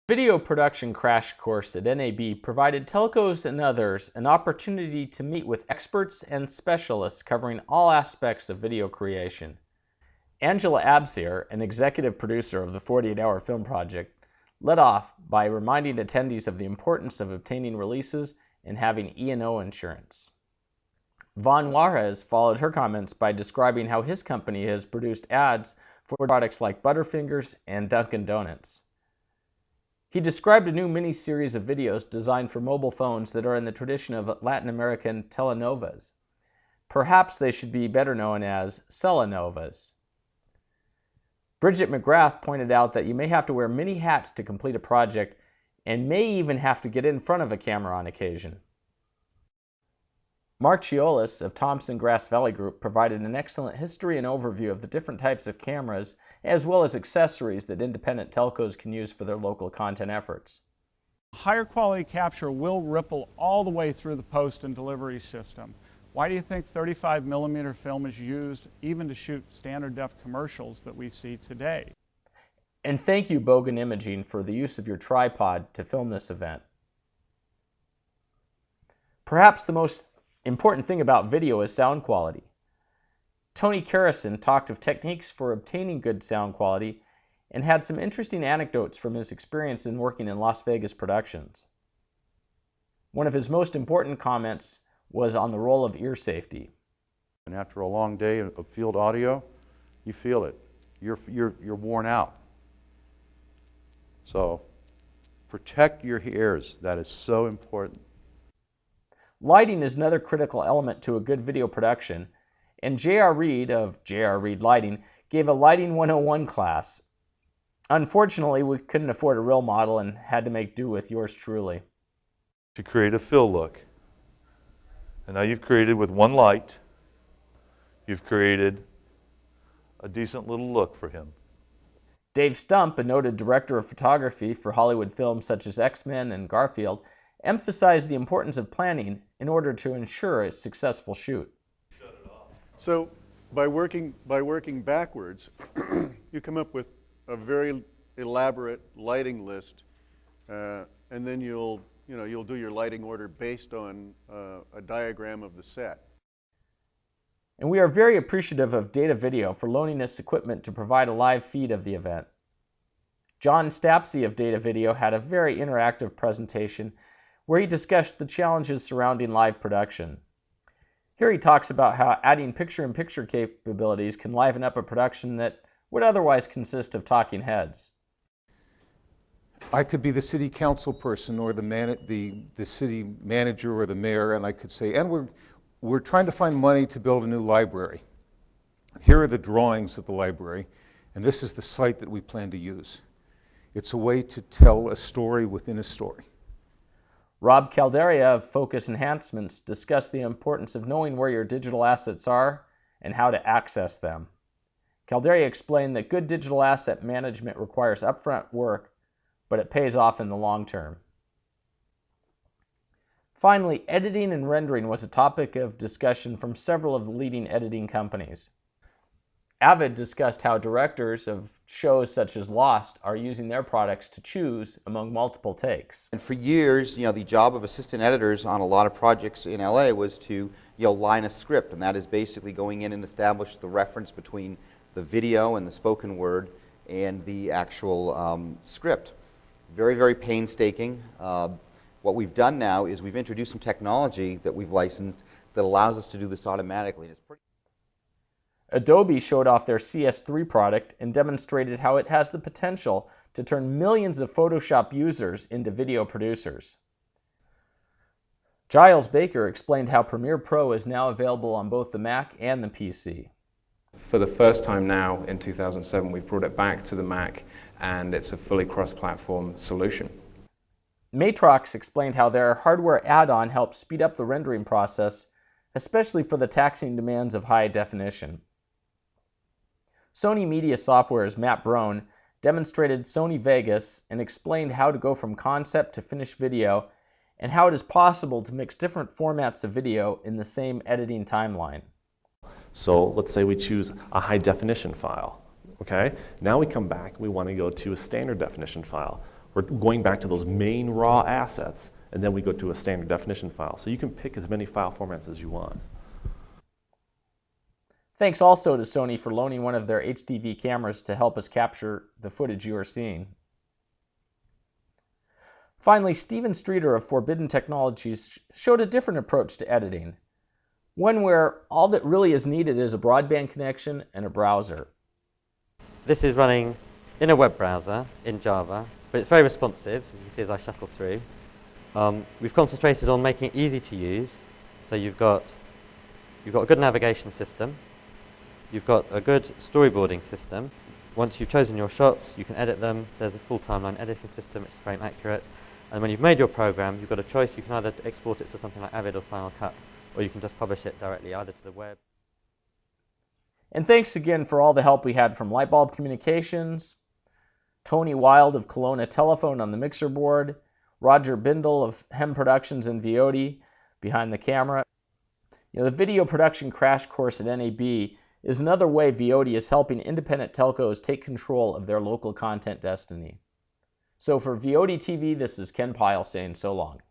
Video production crash course at NAB provided telcos and others an opportunity to meet with experts and specialists covering all aspects of video creation. Angela Absier, an executive producer of the 48-Hour Film Project, led off by reminding attendees of the importance of obtaining releases and having E&O insurance. Von Juarez followed her comments by describing how his company has produced ads for products like Butterfingers and Dunkin' Donuts. He described a new mini-series of videos designed for mobile phones that are in the tradition of Latin American telenovas. Perhaps they should be better known as celenovas. Bridget McGrath pointed out that you may have to wear many hats to complete a project and may even have to get in front of a camera on occasion. Mark Chiolis of Thompson Grass Valley Group provided an excellent history and overview of the different types of cameras as well as accessories that independent telcos can use for their local content efforts. Higher quality capture will ripple all the way through the post and delivery system. Why do you think 35mm film is used even to shoot standard def commercials that we see today? And thank you, Bogan Imaging, for the use of your tripod to film this event. Perhaps the most important thing about video is sound quality. Tony Kerrison talked of techniques for obtaining good sound quality and had some interesting anecdotes from his experience in working in Las Vegas productions. One of his most important comments was on the role of ear safety. And after a long day of field audio, you feel it. You're worn out. So protect your ears. That is so important. Lighting is another critical element to a good video production, and J.R. Reed of J.R. Reed Lighting gave a Lighting 101 class. Unfortunately, we couldn't afford a real model and had to make do with yours truly. To create a fill look. And now you've created with one light, you've created a decent little look for him. Dave Stump, a noted director of photography for Hollywood films such as X-Men and Garfield, emphasized the importance of planning in order to ensure a successful shoot. So by working backwards, you come up with a very elaborate lighting list, and then you'll do your lighting order based on a diagram of the set. And we are very appreciative of Data Video for loaning us equipment to provide a live feed of the event. John Stapsy of Data Video had a very interactive presentation where he discussed the challenges surrounding live production. Here he talks about how adding picture-in-picture capabilities can liven up a production that would otherwise consist of talking heads. I could be the city council person or the city manager or the mayor, and I could say, and we're trying to find money to build a new library. Here are the drawings of the library, and this is the site that we plan to use. It's a way to tell a story within a story. Rob Calderia of Focus Enhancements discussed the importance of knowing where your digital assets are and how to access them. Calderia explained that good digital asset management requires upfront work, but it pays off in the long term. Finally, editing and rendering was a topic of discussion from several of the leading editing companies. Avid discussed how directors of shows such as Lost are using their products to choose among multiple takes. And for years, the job of assistant editors on a lot of projects in LA was to, line a script, and that is basically going in and establish the reference between the video and the spoken word and the actual script. Very, very painstaking. What we've done now is we've introduced some technology that we've licensed that allows us to do this automatically. And it's pretty Adobe showed off their CS3 product and demonstrated how it has the potential to turn millions of Photoshop users into video producers. Giles Baker explained how Premiere Pro is now available on both the Mac and the PC. For the first time now in 2007, we've brought it back to the Mac, and it's a fully cross-platform solution. Matrox explained how their hardware add-on helps speed up the rendering process, especially for the taxing demands of high definition. Sony Media Software's Matt Brown demonstrated Sony Vegas and explained how to go from concept to finished video and how it is possible to mix different formats of video in the same editing timeline. So let's say we choose a high definition file. Okay? Now we come back, we want to go to a standard definition file. We're going back to those main raw assets, and then we go to a standard definition file. So you can pick as many file formats as you want. Thanks also to Sony for loaning one of their HDV cameras to help us capture the footage you are seeing. Finally, Steven Streeter of Forbidden Technologies showed a different approach to editing, one where all that really is needed is a broadband connection and a browser. This is running in a web browser in Java, but it's very responsive, as you can see as I shuffle through. We've concentrated on making it easy to use, so you've got a good navigation system, you've got a good storyboarding system. Once you've chosen your shots, you can edit them. There's a full timeline editing system, it's frame accurate. And when you've made your program, you've got a choice. You can either export it to something like Avid or Final Cut, or you can just publish it directly either to the web. And thanks again for all the help we had from Lightbulb Communications, Tony Wild of Kelowna Telephone on the mixer board, Roger Bindle of Hem Productions and Viodi behind the camera. The video production crash course at NAB is another way Viodi is helping independent telcos take control of their local content destiny. So for Viodi TV, this is Ken Pyle saying so long.